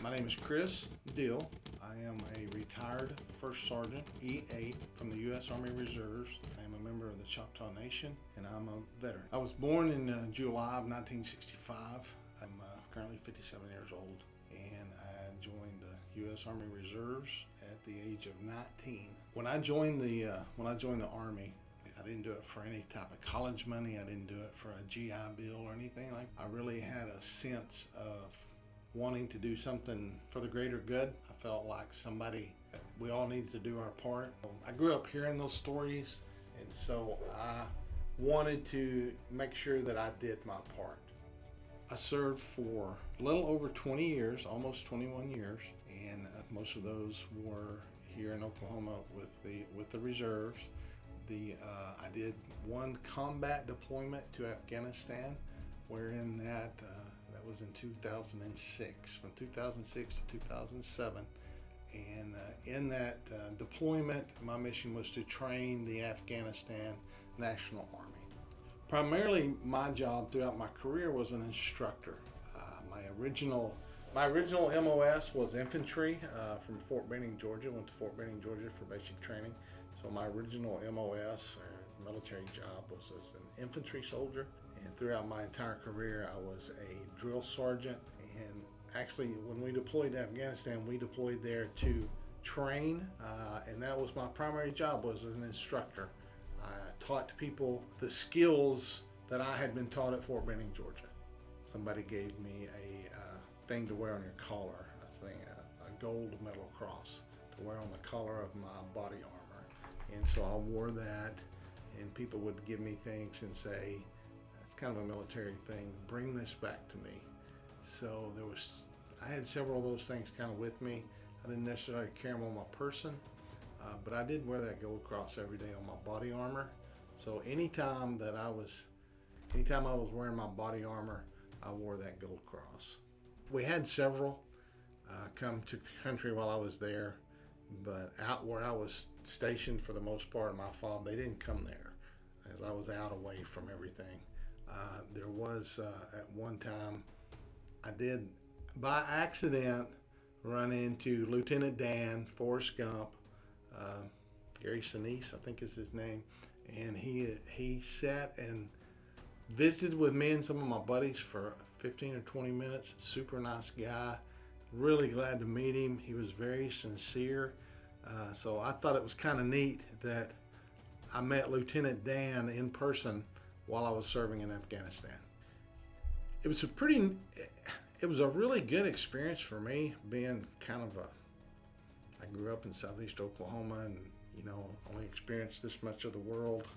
My name is Chris Dill. I am a retired First Sergeant E8 from the U.S. Army Reserves. I am a member of the Choctaw Nation, and I'm a veteran. I was born in July of 1965. I'm currently 57 years old, and I joined the U.S. Army Reserves at the age of 19. When I joined the Army, I didn't do it for any type of college money. I didn't do it for a GI Bill or anything like that. I really had a sense of wanting to do something for the greater good. I felt like we all needed to do our part. I grew up hearing those stories, and so I wanted to make sure that I did my part. I served for a little over 20 years, almost 21 years, and most of those were here in Oklahoma with the reserves. I did one combat deployment to Afghanistan, wherein that was in 2006, from 2006 to 2007. And in that deployment, my mission was to train the Afghanistan National Army. Primarily, my job throughout my career was an instructor. My original MOS was infantry from Fort Benning, Georgia. Went to Fort Benning, Georgia for basic training. So my original MOS, or military job, was as an infantry soldier. And throughout my entire career, I was a drill sergeant. And actually, when we deployed to Afghanistan, we deployed there to train. And that was my primary job, was as an instructor. I taught people the skills that I had been taught at Fort Benning, Georgia. Somebody gave me a thing to wear on your collar, a gold medal cross to wear on the collar of my body armor. And so I wore that, and people would give me things and say, it's kind of a military thing, bring this back to me. So I had several of those things kind of with me. I didn't necessarily carry them on my person, but I did wear that gold cross every day on my body armor. So anytime I was wearing my body armor, I wore that gold cross. We had several come to the country while I was there, but out where I was stationed for the most part, my FOB, they didn't come there, as I was out away from everything. There was at one time, I did by accident run into Lieutenant Dan, Forrest Gump, Gary Sinise, I think is his name, and he sat and visited with me and some of my buddies for 15 or 20 minutes. Super nice guy. Really glad to meet him. He was very sincere. So I thought it was kind of neat that I met Lieutenant Dan in person while I was serving in Afghanistan. It was a really good experience for me, being I grew up in southeast Oklahoma and, only experienced this much of the world.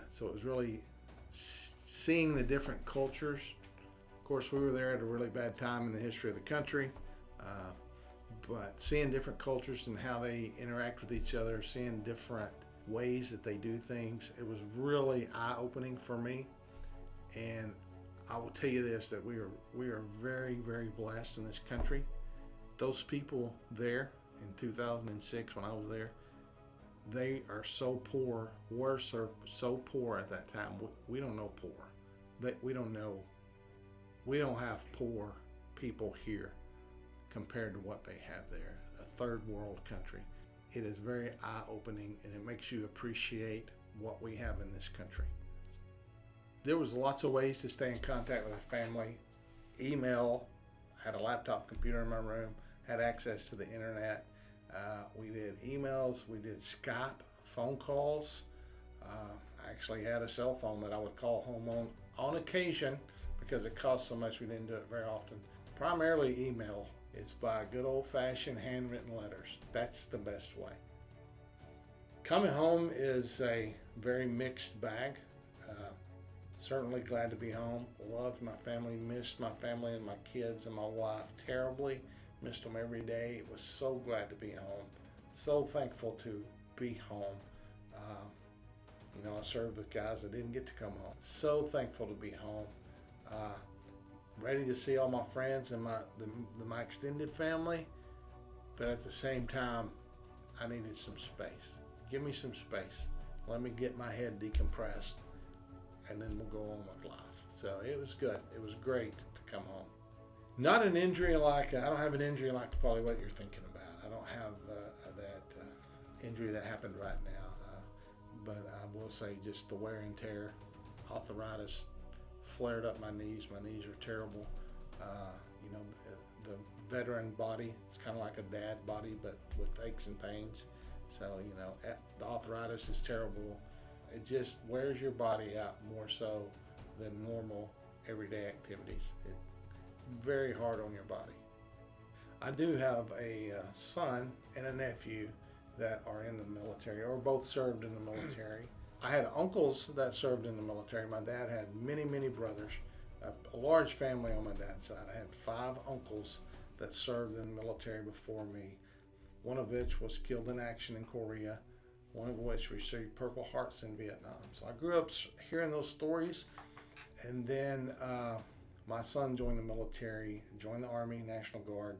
So it was really seeing the different cultures. Of course, we were there at a really bad time in the history of the country, but seeing different cultures and how they interact with each other, seeing different ways that they do things, it was really eye-opening for me. And I will tell you this, that we are very, very blessed in this country. Those people there in 2006 when I was there, they are so poor, were so poor at that time. We don't know poor. We don't have poor people here compared to what they have there. A third world country. It is very eye-opening, and it makes you appreciate what we have in this country. There was lots of ways to stay in contact with our family. Email, had a laptop computer in my room, had access to the internet. We did emails, we did Skype, phone calls. I actually had a cell phone that I would call home on occasion because it cost so much we didn't do it very often. Primarily email. It's by good old-fashioned handwritten letters. That's the best way. Coming home is a very mixed bag. Certainly glad to be home. Loved my family, missed my family and my kids and my wife terribly. Missed them every day. Was so glad to be home. So thankful to be home. I served with guys that didn't get to come home. So thankful to be home. Ready to see all my friends and my extended family, but at the same time, I needed some space. Give me some space. Let me get my head decompressed, and then we'll go on with life. So it was good. It was great to come home. Not an injury like, I don't have an injury like probably what you're thinking about. I don't have that injury that happened right now. But I will say just the wear and tear, arthritis flared up my knees. My knees are terrible. You know, the veteran body, it's kind of like a dad body, but with aches and pains. So, you know, the arthritis is terrible. It just wears your body out more so than normal everyday activities. It's very hard on your body. I do have a son and a nephew that are in the military or both served in the military. I had uncles that served in the military. My dad had many, many brothers, a large family on my dad's side. I had 5 uncles that served in the military before me, one of which was killed in action in Korea, one of which received Purple Hearts in Vietnam. So I grew up hearing those stories, and then my son joined the military, joined the Army National Guard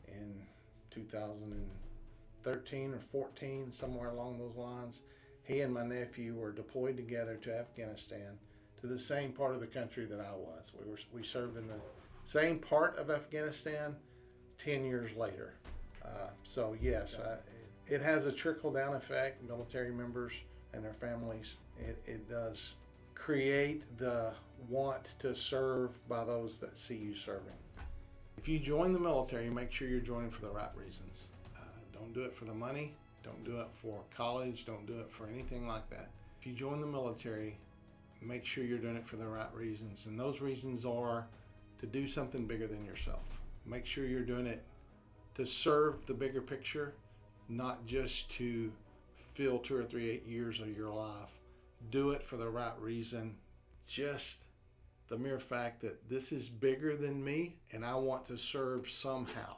in 2013 or 14, somewhere along those lines. He and my nephew were deployed together to Afghanistan, to the same part of the country that I was. We served in the same part of Afghanistan 10 years later. So yes, it has a trickle-down effect. Military members and their families, it does create the want to serve by those that see you serving. If you join the military, make sure you're joining for the right reasons. Don't do it for the money. Don't do it for college. Don't do it for anything like that. If you join the military, make sure you're doing it for the right reasons. And those reasons are to do something bigger than yourself. Make sure you're doing it to serve the bigger picture, not just to fill 2 or 3 years of your life. Do it for the right reason. Just the mere fact that this is bigger than me and I want to serve somehow.